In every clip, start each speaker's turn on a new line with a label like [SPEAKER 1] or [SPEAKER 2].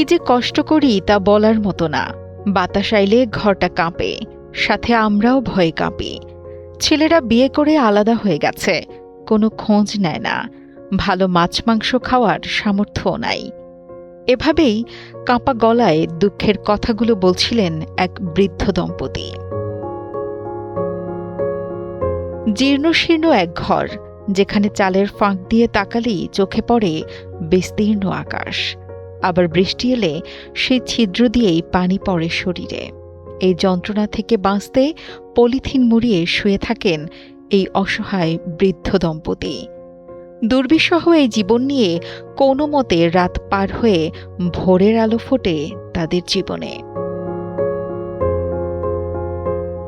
[SPEAKER 1] কি যে কষ্ট করি তা বলার মতো না। বাতাস আইলে ঘরটা কাঁপে, সাথে আমরাও ভয়ে কাঁপি। ছেলেরা বিয়ে করে আলাদা হয়ে গেছে, কোনো খোঁজ নেয় না, ভালো মাছ মাংস খাওয়ার সামর্থ্যও নাই। এভাবেই কাঁপা গলায় দুঃখের কথাগুলো বলছিলেন এক বৃদ্ধ দম্পতি। জীর্ণশীর্ণ এক ঘর, যেখানে চালের ফাঁক দিয়ে তাকালেই চোখে পড়ে বিস্তীর্ণ আকাশ। আবার বৃষ্টি এলে সেই ছিদ্র দিয়েই পানি পড়ে শরীরে। এই যন্ত্রণা থেকে বাঁচতে পলিথিন মুড়িয়ে শুয়ে থাকেন এই অসহায় বৃদ্ধ দম্পতি। দুর্বিষহ এই জীবন নিয়ে কোনো মতে রাত পার হয়ে ভোরের আলো ফোটে তাদের জীবনে।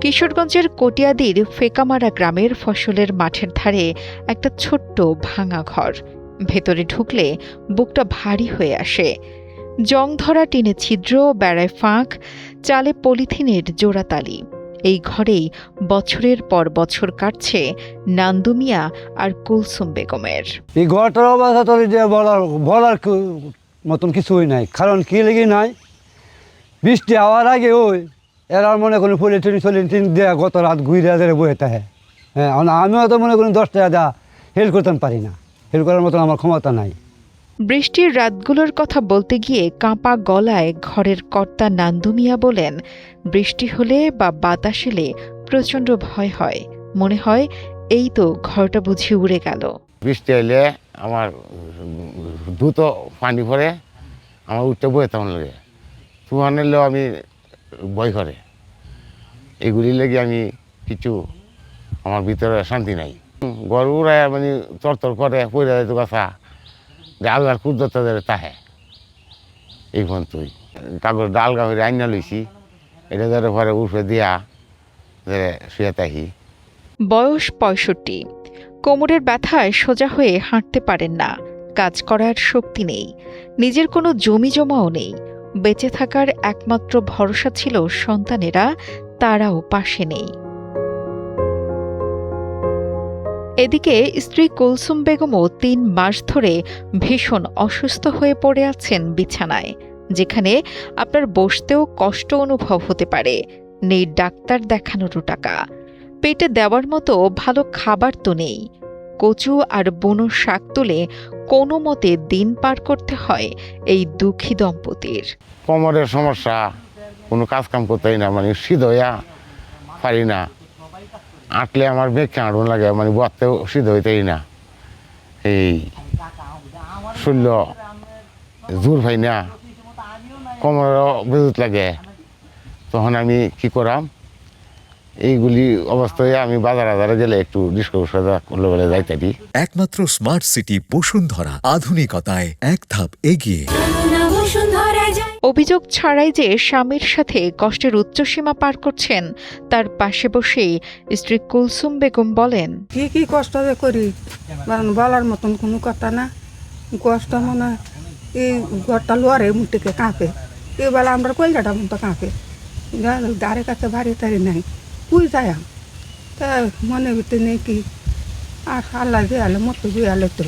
[SPEAKER 1] কিশোরগঞ্জের কটিয়াদির ফেকামারা গ্রামের ফসলের মাঠের ধারে একটা ছোট্ট ভাঙা ঘর। ভেতরে ঢুকলে বুকটা ভারী হয়ে আসে। জং ধরা টিনে ছিদ্র, বেড়ায় ফাঁক, চালে পলিথিনের জোড়াতালি। এই ঘরেই বছরের পর বছর কাটছে নান্দু মিয়া আর কুলসুম বেগমের।
[SPEAKER 2] এই ঘরটার অবস্থা তো বলার মতন কিছুই নাই। কারণ কি লেগে নাই, বৃষ্টি হওয়ার আগে এরা মনে করেন পলিথিন দেওয়া গত রাত ঘুরে বয়ে থাকে। হ্যাঁ, আমিও তো মনে করেন 10 টাকা দেওয়া হেল্প করতে পারি না, হেল্প করার মতন আমার ক্ষমতা নাই।
[SPEAKER 1] বৃষ্টির রাতগুলোর কথা বলতে গিয়ে কাঁপা গলায় ঘরের কর্তা নান্দু মিয়া বলেন, বৃষ্টি হলে বা বাতাস এলে প্রচণ্ড ভয় হয়। মনে হয় এই তো ঘরটা বুঝি উড়ে গেল।
[SPEAKER 3] বৃষ্টি এলে আমার দ্রুত পানি পড়ে, আমার উঠতে বয়ে তেমন লাগে। তুফান এলেও আমি ভয় করে। এগুলি লেগে আমি কিছু আমার ভিতরে শান্তি নাই। গরু উড়ায় মানে তরতর করে পড়ে যায় তো গাছা, যে আলগার কুদ্দতে তাহে এই পর্যন্তই। কাগজ ডাল গাভীর আইনা লইছি, এটা ধরে পরে উঠে দিয়া শুয়ে থাকি।
[SPEAKER 1] বয়স 65, কোমরের ব্যথায় সোজা হয়ে হাঁটতে পারেন না, কাজ করার শক্তি নেই, নিজের কোনো জমি জমাও নেই। বেঁচে থাকার একমাত্র ভরসা ছিল সন্তানেরা, তারাও পাশে নেই। এদিকে স্ত্রী কুলসুম বেগমও 3 মাস ধরে ভীষণ অসুস্থ হয়ে পড়ে আছেন বিছানায়, যেখানে আপনার বসতেও কষ্ট অনুভব হতে পারে। নেই ডাক্তার দেখানোরও টাকা, পেটে দেওয়ার মতো ভালো খাবার তো নেই। কচু আর বুনো শাক তুলে কোনো মতে দিন পার করতে হয় এই দুঃখী দম্পতির।
[SPEAKER 3] কোমরের সমস্যা, কোনো কাজ কাম করতেই না, মানে সিদ্ধ হইয়া পারি না। আঁটলে আমার বেঁকে আঁটন লাগে, মানে বসতেও সিদ্ধ হইতেই না। এই শরীর জোর পাই না, কোমরেরও বেজুত লাগে। তখন আমি কি করাম, এইগুলি অবস্থায় আমি বাজারে গেলে একটু ডিসকাউন্ট করলে বলে যাইতে দিই।
[SPEAKER 4] একমাত্র স্মার্ট সিটি বসুন্ধরা, আধুনিকতায় এক ধাপ এগিয়ে।
[SPEAKER 1] অভিযোগ ছাড়াই যে স্বামীর সাথে কষ্টের উচ্চসীমা পার করছেন, তার পাশে বসেই স্ত্রী কুলসুম বেগম বলেন,
[SPEAKER 5] কি কষ্ট যে করি বলার মতন কোনো কথা না। কষ্ট মনে এই ঘরটা লোয়ারে মুটিকে কাঁপে, এবেলা আমরা কলজাটা মতো কাঁপে, গাড়ি কাছে ভারী তারি নাই, কুই যায় তা মনে ভিতরে নেই কি আর আল্লাহ দিয়ে আলো মতো দিয়ে আলো তো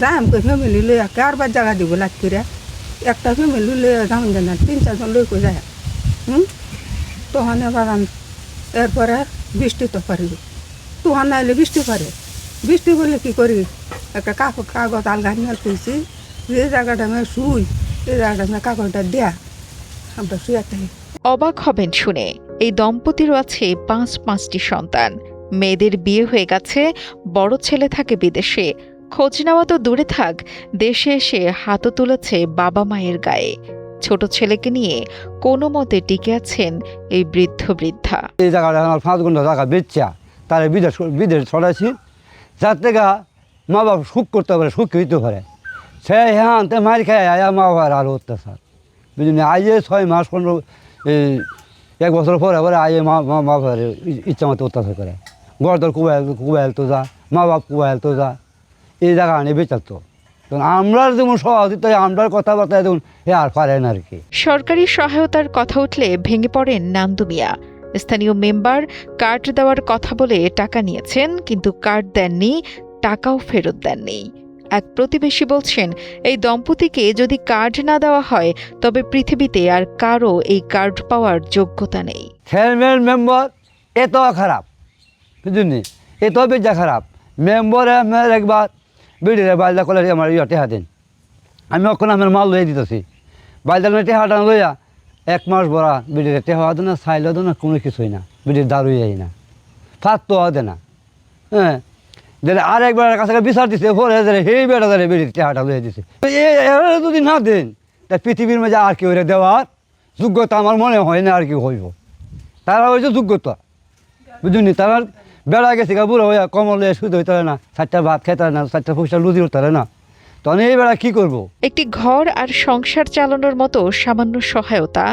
[SPEAKER 5] যাই আমি ফ্যামিলি লই আঁকে আর বার জায়গা দিব লাগ করে একটা ফ্যামিলি লই যাওন যায় না, 3-4 জন লই করে যায়। তখন এবার এরপরে বৃষ্টি তো পারি, তখন নাইলে বৃষ্টি পারে। বৃষ্টি বললে কি করি, একটা কাগজ আলগা নিয়ে তুলছি, এই জায়গাটা আমি শুই, এই জায়গাটা আমি কাগজটা দেয়া আমরা শুয়ে থাকি।
[SPEAKER 1] অবাক হবেন শুনে, এই দম্পতিরও আছে 5টি সন্তান। মেয়েদের বিয়ে হয়ে গেছে, বড় ছেলে থাকে বিদেশে। খোঁজ নেওয়া তো দূরে থাক, দেশে এসে হাতও তুলেছে বাবা মায়ের গায়ে। ছোট ছেলেকে নিয়ে কোনো মতে টিকে আছেন এই বৃদ্ধা।
[SPEAKER 2] এই জায়গাটা আমার 5 ঘন্টা জায়গা বেচা, তারা বিদেশ ছড়াইছি, যার থেকে মা বাবা সুখ করতে পারে, সুখ হইতে পারে। সে হ্যাঁ মার খায় আয়া মা বাবার আরও অত্যাচার বুঝলি। আইয়ে 6 মাস 15 1 বছর পরে আইয়ে মা বাবার ইচ্ছা মতো অত্যাচার করে। ঘর দর কুবাইল তো যা, মা বাপ কুবাইল তো যা, এই জায়গা আনে বেচাতো। আমরা যেমন সহযোগিতা, আমরা কথাবার্তা যেমন আর পারেন আর কি।
[SPEAKER 1] সরকারি সহায়তার কথা উঠলে ভেঙে পড়েন নান্দু মিয়া। স্থানীয় মেম্বার কার্ড দেওয়ার কথা বলে টাকা নিয়েছেন, কিন্তু কার্ড দেননি, টাকাও ফেরত দেননি। এক প্রতিবেশী বলছেন, এই দম্পতিকে যদি কার্ড না দেওয়া হয় তবে পৃথিবীতে আর কারো এই কার্ড পাওয়ার যোগ্যতা নেই।
[SPEAKER 2] চেয়ারম্যান মেম্বার এত খারাপ, বুঝলি, এত বেজা খারাপ। মেম্বারে আমার একবার বিড়িরে বালদা কলে আমার টেহা দিন, আমি ওখানে আমার মাল লইয়া দিতেছি, বালদা টেহাটা লইয়া 1 মাস ভরা বিড়িরে টেহা দেয় না, চাইলেও দেয় না, কোনো কিছুই না, বিড়ির দারুই যাই না, ফাঁকতো দেয় না। হ্যাঁ, দিলে আরেকবার কাছে বিচার দিছে, পরে সেই বেটা ধরে বিড়ির টেহাটা লইয়া দিছে। এরা যদি না দেন তা পৃথিবীর মাঝে আর কেউ দেওয়ার যোগ্যতা আমার মনে হয় না আর কি হইব। তারা হয়েছে যোগ্যতা, বুঝলি, তারা বেড়া গেছে গা বুড়ো হইয়া কমল লইয়া শুধু হইতে না, 4টা ভাত খেতে না, 4টা পয়সা লুজি উঠতে না, তখন এই বেড়া কী করবো?
[SPEAKER 1] একটি ঘর আর সংসার চালানোর মতো সামান্য সহায়তা,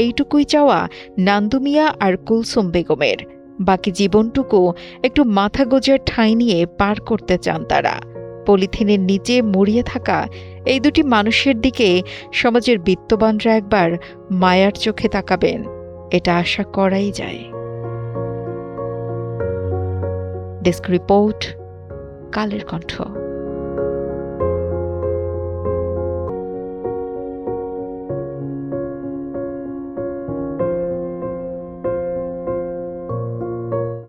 [SPEAKER 1] এইটুকুই চাওয়া নান্দু মিয়া আর কুলসুম বেগমের। বাকি জীবনটুকু একটু মাথা গোজার ঠাঁই নিয়ে পার করতে চান তারা। পলিথিনের নিচে মরিয়ে থাকা এই দুটি মানুষের দিকে সমাজের বিত্তবানরা একবার মায়ার চোখে তাকাবেন, এটা আশা করাই যায়। Desk report, Kaler Kantho.